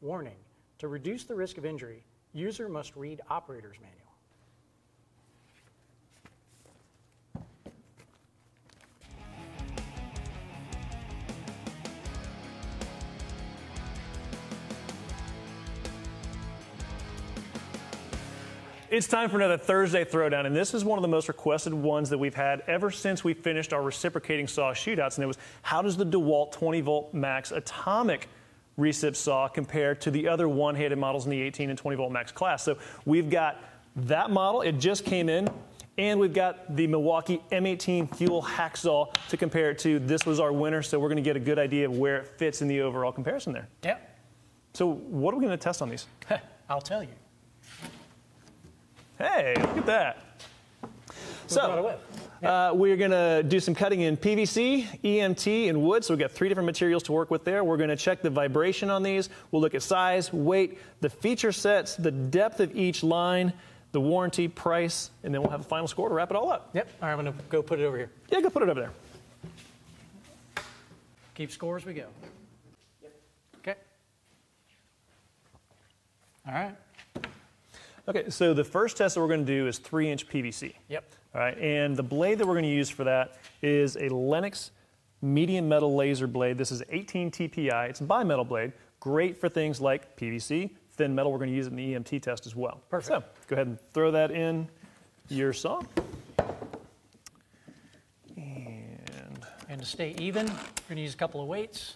Warning, to reduce the risk of injury, user must read operator's manual. It's time for another Thursday Throwdown, and this is one of the most requested ones that we've had ever since we finished our reciprocating saw shootouts, and it was, how does the DeWalt 20-volt max atomic recip saw compare to the other one-handed models in the 18 and 20-volt max class? So we've got that model, it just came in, and we've got the Milwaukee M18 FUEL Hackzall to compare it to. This was our winner, so we're going to get a good idea of where it fits in the overall comparison there. Yep. So what are we going to test on these? I'll tell you. Hey, look at that. So, Yeah. we're going to do some cutting in PVC, EMT, and wood. So we've got 3 different materials to work with there. We're going to check the vibration on these. We'll look at size, weight, the feature sets, the depth of each line, the warranty, price, and then we'll have a final score to wrap it all up. Yep. All right, I'm going to go put it over here. Yeah, go put it over there. Keep score as we go. Yep. Okay. All right. Okay, so the first test that we're going to do is 3-inch PVC. Yep. All right, and the blade that we're going to use for that is a Lennox medium metal laser blade. This is 18 TPI. It's a bimetal blade. Great for things like PVC, thin metal. We're going to use it in the EMT test as well. Perfect. So go ahead and throw that in your saw. And to stay even, we're going to use a couple of weights.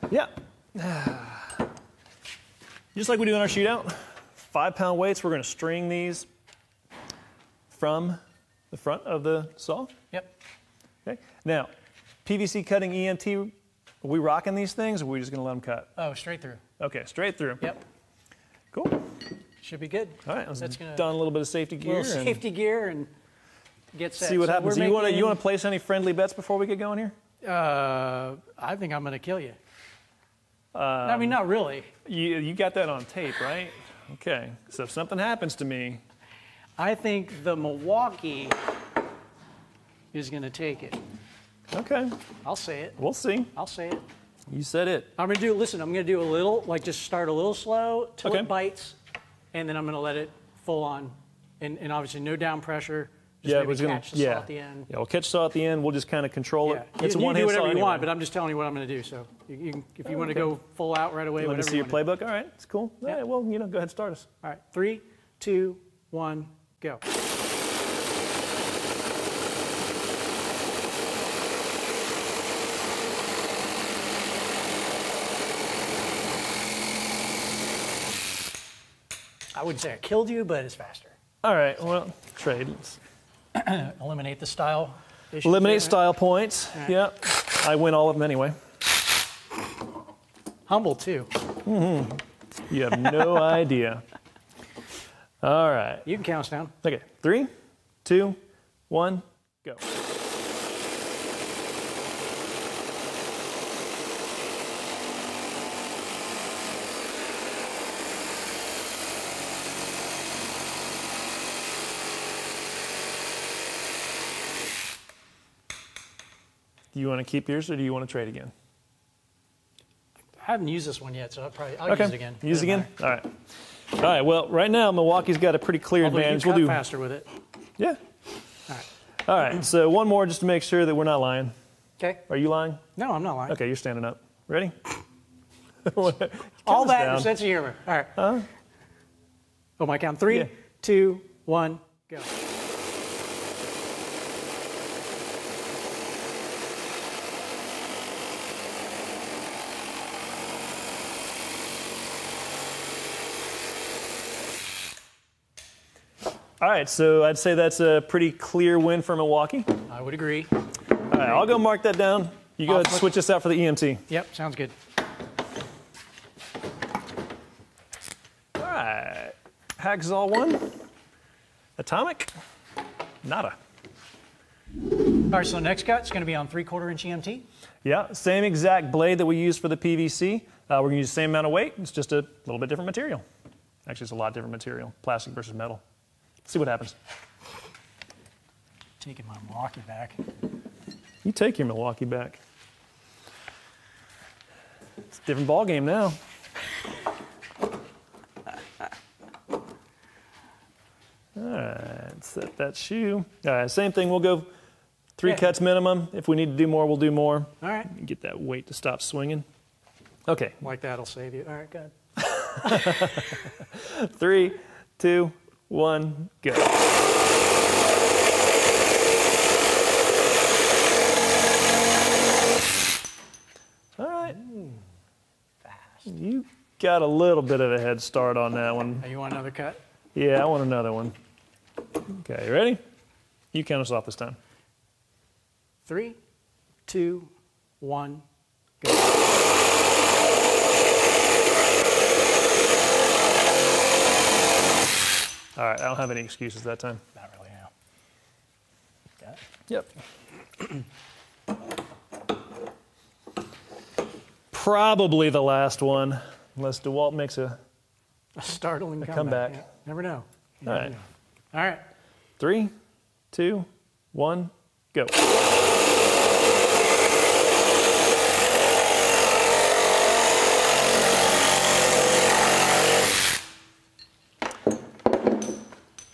Yeah. Just like we do in our shootout. 5-pound weights, we're going to string these from the front of the saw. Yep. Okay. Now, PVC cutting EMT, are we rocking these things, or are we just going to let them cut? Oh, straight through. Okay, straight through. Yep. Cool. Should be good. All right, let's That's gonna don a little bit of safety gear. Little safety gear and get set. See what happens. So You want to place any friendly bets before we get going here? I think I'm going to kill you. I mean, not really. You got that on tape, right? Okay, so if something happens to me. I think the Milwaukee is going to take it. Okay. I'll say it. We'll see. I'll say it. You said it. I'm going to do, listen, I'm going to do a little, like just start a little slow till Okay. it bites, and then I'm going to let it full on. And obviously no down pressure. Just Yeah, maybe we're catch the gonna, saw at the end. Yeah, we'll catch saw at the end. We'll just kind of control it. Yeah. It's a You one-hand do saw whatever you anyway. want, but I'm just telling you what I'm going to do. So if you want to go full out right away, Let me whatever see you your want to playbook. All right, it's cool. Yeah. All right, well, go ahead and start us. do. All right, 3, 2, 1, go. I wouldn't say I killed you, but it's faster. All right, well, trade. Eliminate the style issues. Eliminate there, right? style points. Right. Yep. I win all of them anyway. Humble, too. You have no idea. All right. You can count us down. Okay, 3, 2, 1, go. Do you want to keep yours or do you want to trade again? I haven't used this one yet, so I'll use it again. Use it Doesn't again? All right. All right, well, right now, Milwaukee's got a pretty clear Although advantage. you We'll cut do faster with it. Yeah. All right. All right, so one more just to make sure that we're not lying. Okay. Are you lying? No, I'm not lying. Okay, you're standing up. Ready? All that in down. a sense of humor. All right. Huh? Oh, my count. 3, Yeah. 2, 1, go. All right, so I'd say that's a pretty clear win for Milwaukee. I would agree. All right, I'll go mark that down. You go ahead and switch this out for the EMT. Yep, sounds good. All right, Hackzall 1, Atomic, nada. All right, so next cut's going to be on 3/4 inch EMT. Yeah, same exact blade that we used for the PVC. We're going to use the same amount of weight. It's just a little bit different material. Actually, it's a lot different material, plastic versus metal. See what happens. Taking my Milwaukee back. You take your Milwaukee back. It's a different ball game now. right, set that shoe. All right, same thing. We'll go 3 Yeah. cuts minimum. If we need to do more, we'll do more. All right. Get that weight to stop swinging. Okay. Like that'll save you. All right, good. 3, 2, 1, go. All right. Fast. You got a little bit of a head start on that one. You want another cut? Yeah, I want another one. Okay, you ready? You count us off this time. 3, 2, 1, go. All right, I don't have any excuses that time. Not really, no. Got it? Yep. Probably the last one, unless DeWalt makes a A startling comeback. Yeah, never know. All right. All right. 3, 2, 1, go.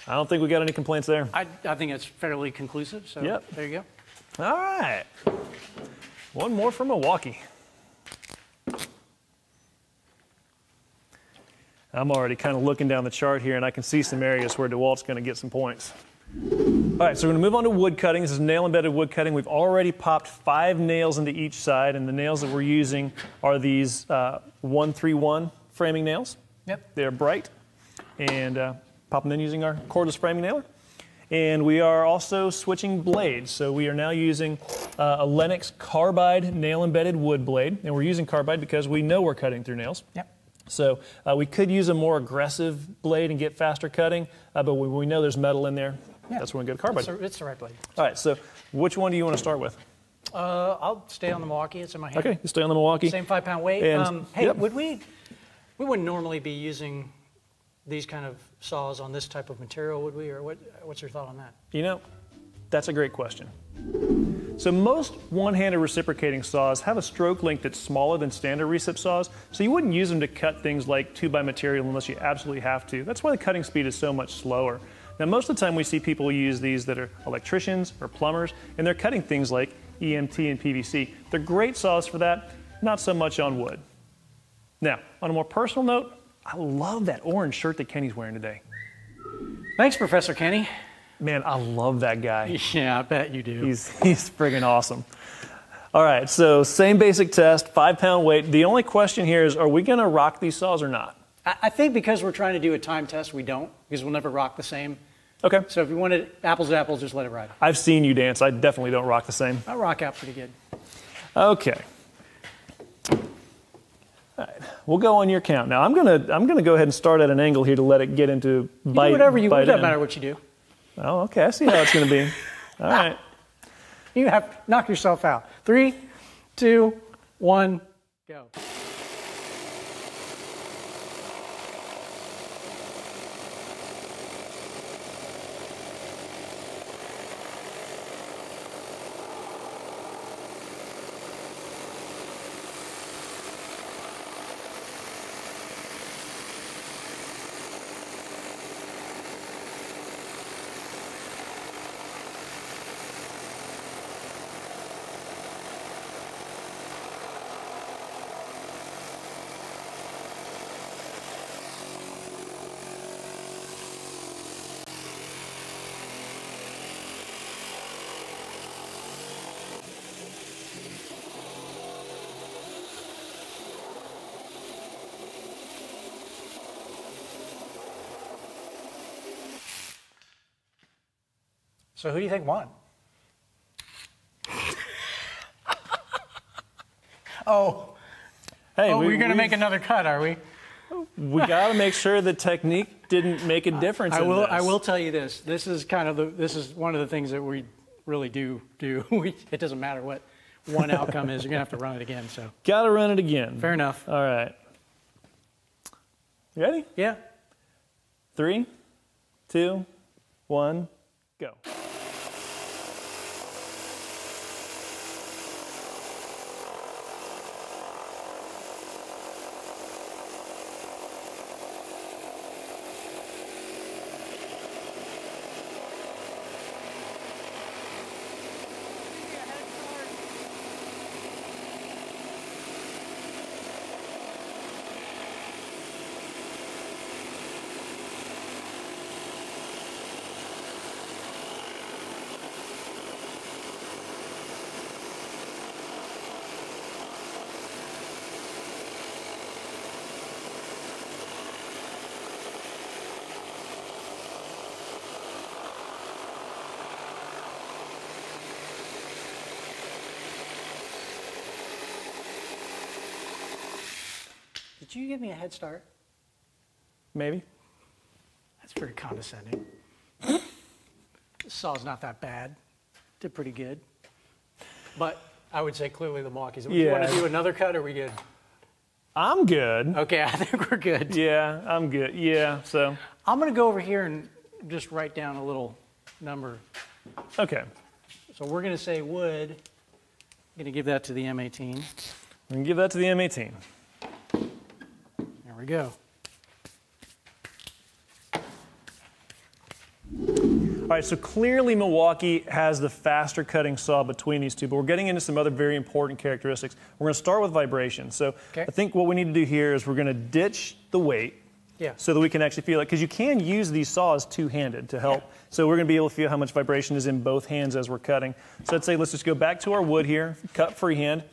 I don't think we got any complaints there. I think it's fairly conclusive, so Yep. there you go. All right. One more from Milwaukee. I'm already kind of looking down the chart here, and I can see some areas where DeWalt's going to get some points. All right, so we're going to move on to wood cutting. This is nail-embedded wood cutting. We've already popped 5 nails into each side, and the nails that we're using are these 131 framing nails. Yep. They're bright, and pop them in using our cordless framing nailer. And we are also switching blades. So we are now using a Lennox carbide nail-embedded wood blade, and we're using carbide because we know we're cutting through nails. Yep. So we could use a more aggressive blade and get faster cutting, but we know there's metal in there. Yeah. That's when we go to carbide. It's the right blade. All right, so which one do you want to start with? I'll stay on the Milwaukee. It's in my hand. Okay, you stay on the Milwaukee. Same 5-pound weight. And- Hey, yep. we wouldn't normally be using these kind of saws on this type of material, would we? Or what's your thought on that? You know, that's a great question. So most one-handed reciprocating saws have a stroke length that's smaller than standard recip saws, so you wouldn't use them to cut things like 2x material unless you absolutely have to. That's why the cutting speed is so much slower. Now most of the time we see people use these that are electricians or plumbers, and they're cutting things like EMT and PVC. They're great saws for that, not so much on wood. Now, on a more personal note, I love that orange shirt that Kenny's wearing today. Thanks, Professor Kenny. Man, I love that guy. Yeah, I bet you do. He's friggin' awesome. All right, so same basic test, 5-pound weight. The only question here is, are we gonna rock these saws or not? I think because we're trying to do a time test, we don't, because we'll never rock the same. Okay. So if you wanted apples to apples, just let it ride. I've seen you dance. I definitely don't rock the same. I rock out pretty good. Okay. All right, we'll go on your count. Now I'm gonna go ahead and start at an angle here to let it get into bite. Do whatever you bite want. It doesn't in. matter what you do. Oh, okay. I see how it's gonna be. All right. You have knock yourself out. 3, 2, 1, go. So who do you think won? Hey, we're going to make another cut, are we? We got to make sure the technique didn't make a difference. I in will. this. I will tell you this. This is one of the things that we really do. It doesn't matter what one outcome is. You're going to have to run it again. So Got to run it again. fair enough. All right. You ready? Yeah. 3, 2, 1, go. Did you give me a head start? Maybe. That's pretty condescending. This saw's not that bad. Did pretty good. But I would say clearly the Milwaukee's. You want to do another cut, or are we good? I'm good. Okay, I think we're good. Yeah, I'm good. Yeah, so. I'm going to go over here and just write down a little number. Okay. So we're going to say wood. I'm going to give that to the M18. We can give that to the M18. There we go. All right, so clearly Milwaukee has the faster cutting saw between these two, but we're getting into some other very important characteristics. We're going to start with vibration. So I think what we need to do here is we're going to ditch the weight so that we can actually feel it, because you can use these saws two-handed to help. So we're going to be able to feel how much vibration is in both hands as we're cutting. So I'd say let's just go back to our wood here, cut freehand,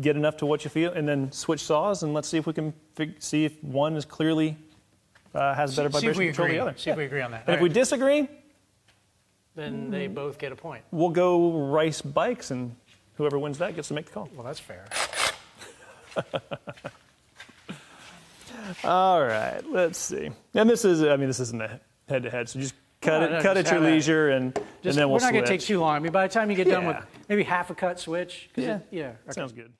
get enough to what you feel, and then switch saws, and let's see if we can see if one is clearly has better vibration control than the other. See if we agree on that. And if we disagree, then they both get a point. We'll go race bikes, and whoever wins that gets to make the call. Well, that's fair. All right, let's see. And this is, I mean, this isn't a head-to-head, so just cut at your leisure, and then we'll switch. We're not going to take too long. I mean, by the time you get done with Yeah. maybe half a cut, switch. Yeah, Okay. sounds good.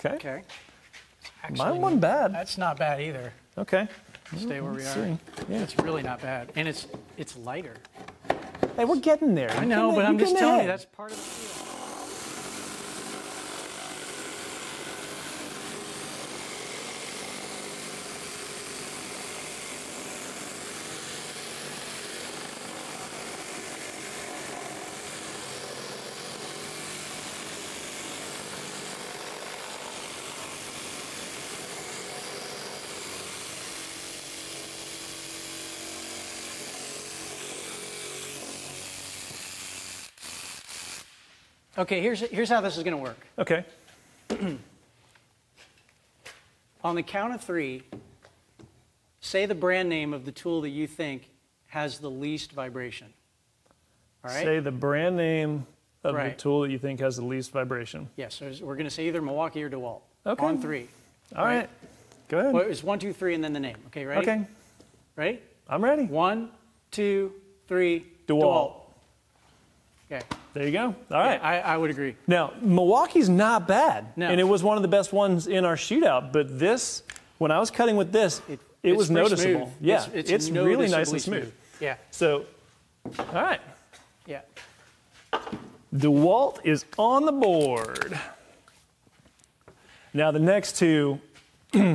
Okay. Mine wasn't bad. That's not bad either. Okay. Stay where we Let's are. see. Yeah. It's really not bad. And it's lighter. Hey, we're getting there. I know, but I'm just telling you, that's part of the deal. Okay, here's how this is going to work. Okay. On the count of three, say the brand name of the tool that you think has the least vibration. All right? Say the brand name of the tool that you think has the least vibration. Yes, so we're going to say either Milwaukee or DeWalt. Okay. On three. All right. Go ahead. Well, it's 1, 2, 3, and then the name. Okay, ready? Okay. Ready? I'm ready. 1, 2, 3. DeWalt. Okay. There you go. All right. Yeah, I would agree. Now, Milwaukee's not bad. No. And it was one of the best ones in our shootout. But this, when I was cutting with this, it was noticeable. Smooth. Yeah, it's really nice and noticeably smooth. Yeah. So, all right. Yeah. DeWalt is on the board. Now, the next two, these are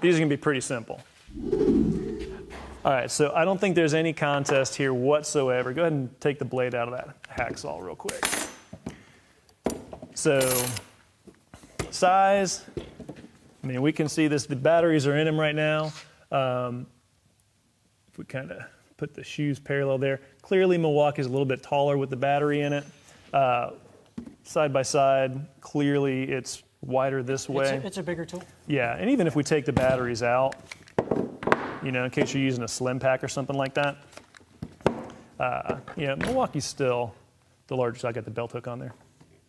going to be pretty simple. All right, so I don't think there's any contest here whatsoever. Go ahead and take the blade out of that hacksaw real quick. So, size, I mean, we can see this, the batteries are in them right now. If we kind of put the shoes parallel there, clearly Milwaukee's a little bit taller with the battery in it. Side by side, clearly it's wider this way. It's a bigger tool. Yeah, and even if we take the batteries out, you know, in case you're using a slim pack or something like that. Yeah, Milwaukee's still the largest. I got the belt hook on there.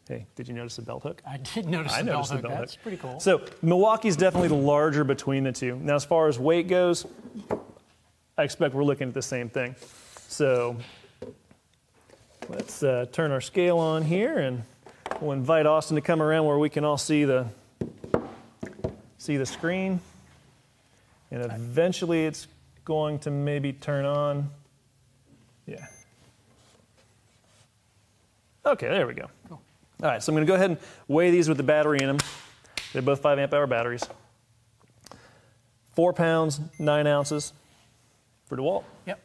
Hey, did you notice the belt hook? I did notice the belt hook. That's pretty cool. So Milwaukee's definitely the larger between the two. Now, as far as weight goes, I expect we're looking at the same thing. So let's turn our scale on here, and we'll invite Austin to come around where we can all see the screen. And eventually it's going to maybe turn on. Yeah. Okay, there we go. Cool. All right, so I'm going to go ahead and weigh these with the battery in them. They're both 5 amp hour batteries. 4 pounds, 9 ounces for DeWalt. Yep.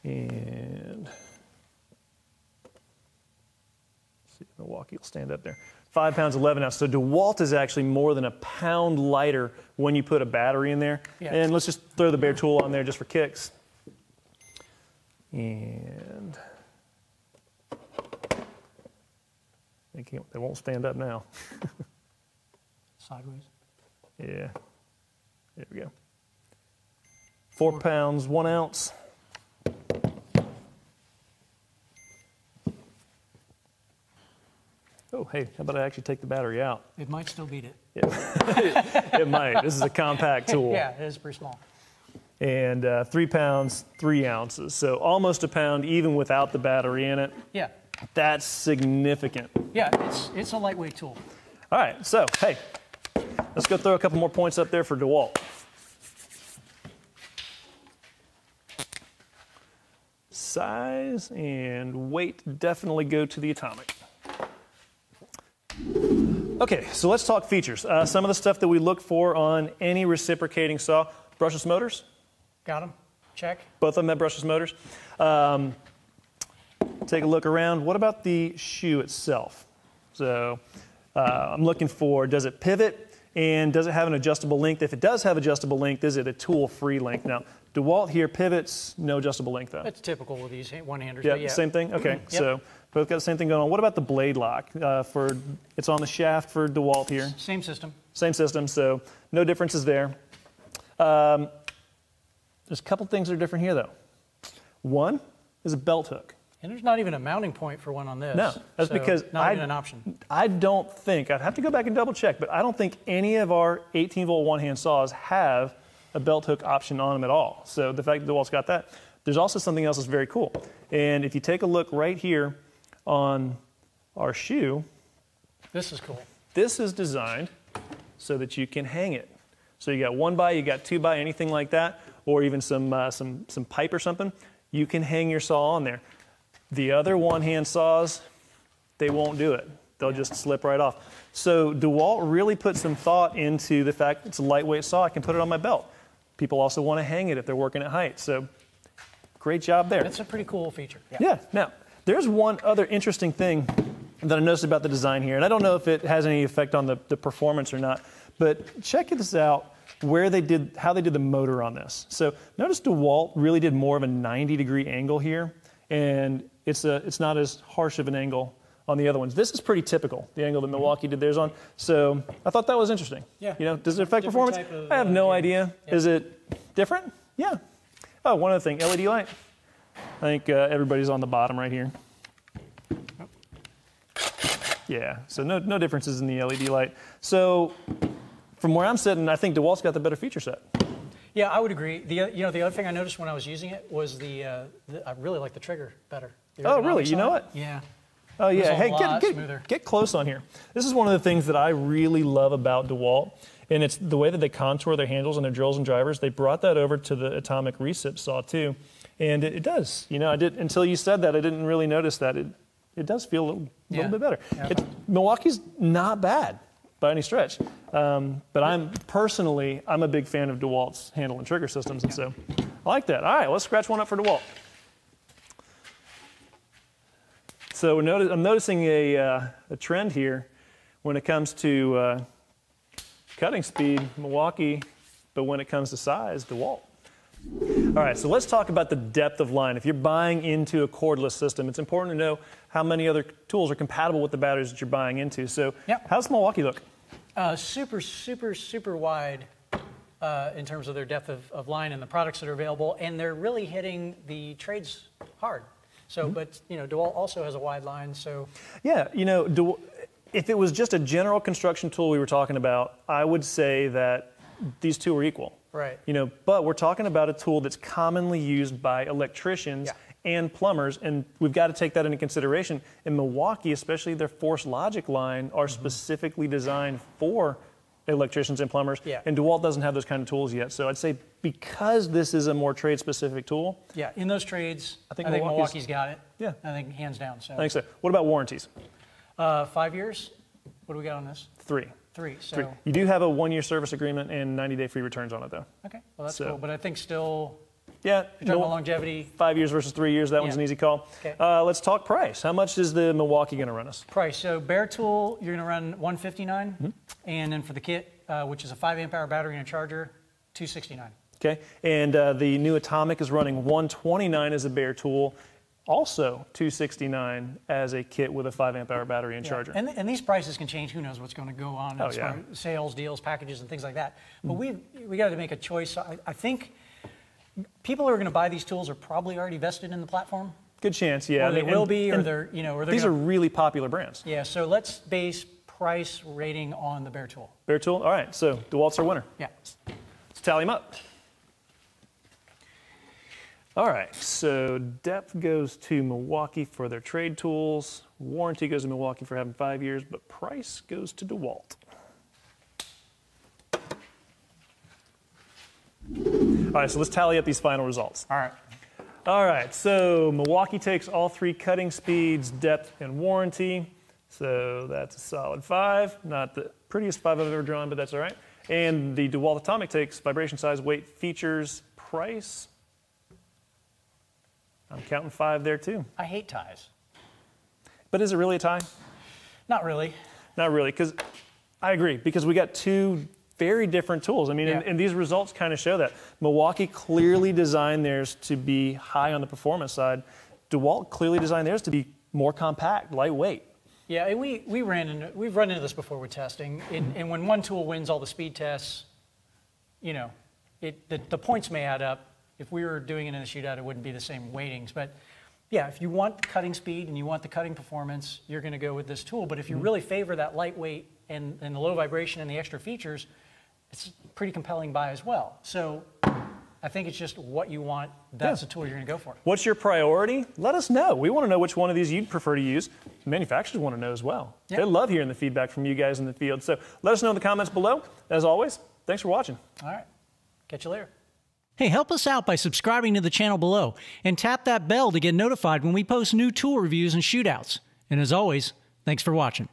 And see, Milwaukee will stand up there. 5 pounds, 11 ounces. So DeWalt is actually more than a pound lighter when you put a battery in there. Yeah. And let's just throw the bare tool on there just for kicks. And they won't stand up now. Sideways. Yeah. There we go. 4 pounds, 1 ounce. Oh, hey, how about I actually take the battery out? It might still beat it. It might. This is a compact tool. Yeah, it is pretty small. And 3 pounds, 3 ounces. So almost a pound even without the battery in it. Yeah. That's significant. Yeah, it's a lightweight tool. All right, so, hey, let's go throw a couple more points up there for DeWalt. Size and weight definitely go to the Atomic. Okay, so let's talk features. Some of the stuff that we look for on any reciprocating saw. Brushless motors. Got them. Check. Both of them have brushless motors. Take a look around. What about the shoe itself? So I'm looking for, does it pivot and does it have an adjustable length? If it does have adjustable length, is it a tool-free length? Now, DeWalt here pivots, no adjustable length though. That's typical with these one-handers. Yeah, but yeah, same thing? Okay, Yep. so both got the same thing going on. What about the blade lock? It's on the shaft for DeWalt here. Same system. Same system, so no differences there. There's a couple things that are different here though. One is a belt hook. And there's not even a mounting point for one on this. No, that's so because not even an option. I don't think, I'd have to go back and double check, but I don't think any of our 18-volt one-hand saws have a belt hook option on them at all. So the fact that DeWalt's got that. There's also something else that's very cool. And if you take a look right here on our shoe, This is cool. this is designed so that you can hang it. So you got 1x, you got 2x, anything like that, or even some pipe or something, you can hang your saw on there. The other one-hand saws, they won't do it. They'll just slip right off. So DeWalt really put some thought into the fact it's a lightweight saw. I can put it on my belt. People also want to hang it if they're working at height. So great job there. That's a pretty cool feature. Yeah. Now, there's one other interesting thing that I noticed about the design here, and I don't know if it has any effect on the performance or not, but check this out, how they did the motor on this. So notice DeWalt really did more of a 90-degree angle here, and it's not as harsh of an angle on the other ones. This is pretty typical, the angle that Milwaukee did theirs on. So I thought that was interesting. Yeah. You know, does it affect Different performance? type of, I have no gear. idea. Yeah. Is it different? Yeah. Oh, one other thing, LED light. I think everybody's on the bottom right here. Yeah, so no differences in the LED light. So from where I'm sitting, I think DeWalt's got the better feature set. Yeah, I would agree. The other thing I noticed when I was using it was I really like the trigger better. The Oh, really? ergonomics You know on it? Yeah. Oh, yeah. It's a Hey, lot smoother. get close on here. This is one of the things that I really love about DeWalt, and it's the way that they contour their handles and their drills and drivers. They brought that over to the Atomic Recip saw, too, and it does. You know, until you said that, I didn't really notice that. It does feel a little bit better. Yeah. Milwaukee's not bad by any stretch, but I'm a big fan of DeWalt's handle and trigger systems, and so I like that. All right, let's scratch one up for DeWalt. So I'm noticing a trend here when it comes to cutting speed, Milwaukee, but when it comes to size, DeWalt. All right, so let's talk about the depth of line. If you're buying into a cordless system, it's important to know how many other tools are compatible with the batteries that you're buying into. So how's Milwaukee look? Super, super, super wide in terms of their depth of line and the products that are available, and they're really hitting the trades hard. So, but you know, DeWalt also has a wide line. So yeah, you know, if it was just a general construction tool we were talking about, I would say that these two are equal. Right. You know, but we're talking about a tool that's commonly used by electricians and plumbers, and we've got to take that into consideration. In Milwaukee, especially their Force Logic line are specifically designed for electricians and plumbers, and DeWalt doesn't have those kind of tools yet. So I'd say because this is a more trade-specific tool. Yeah, in those trades, I think Milwaukee's Milwaukee's got it. Yeah. I think hands down. So. I think so. What about warranties? 5 years. What do we got on this? 3. 3. So. You do have a 1-year service agreement and 90-day free returns on it, though. Okay, well that's cool. But I think still, Yeah. You're talking about longevity. 5 years versus 3 years. That one's an easy call. Okay. Let's talk price. How much is the Milwaukee going to run us? Price. So bare tool, you're going to run $159, and then for the kit, which is a 5 amp hour battery and a charger, $269. Okay. And the new Atomic is running $129 as a bare tool. Also $269 as a kit with a 5 amp hour battery and charger. And these prices can change. Who knows what's going to go on as far as sales, deals, packages, and things like that. But we got to make a choice. I think people who are going to buy these tools are probably already vested in the platform. Good chance, yeah. Or they will be, or they're, or they're. These are really popular brands. Yeah. So let's base price rating on the bare tool. Bare tool. All right. So DeWalt's our winner. Yeah. Let's tally them up. All right, so depth goes to Milwaukee for their trade tools. Warranty goes to Milwaukee for having 5 years, but price goes to DeWalt. All right, so let's tally up these final results. All right. All right, so Milwaukee takes all 3 cutting speeds, depth, and warranty. So that's a solid 5. Not the prettiest 5 I've ever drawn, but that's all right. And the DeWalt Atomic takes vibration, size, weight, features, price. I'm counting 5 there too. I hate ties. But is it really a tie? Not really. Not really, because I agree, because we got 2 very different tools. I mean, and these results kind of show that. Milwaukee clearly designed theirs to be high on the performance side. DeWalt clearly designed theirs to be more compact, lightweight. Yeah, and we've run into this before with testing. And when one tool wins all the speed tests, the points may add up. If we were doing it in a shootout, it wouldn't be the same weightings. But yeah, if you want the cutting speed and you want the cutting performance, you're going to go with this tool. But if you really favor that lightweight and the low vibration and the extra features, it's a pretty compelling buy as well. So I think it's just what you want. That's the tool you're going to go for. What's your priority? Let us know. We want to know which one of these you'd prefer to use. Manufacturers want to know as well. They love hearing the feedback from you guys in the field. So let us know in the comments below. As always, thanks for watching. All right. Catch you later. Hey, help us out by subscribing to the channel below and tap that bell to get notified when we post new tool reviews and shootouts. And as always, thanks for watching.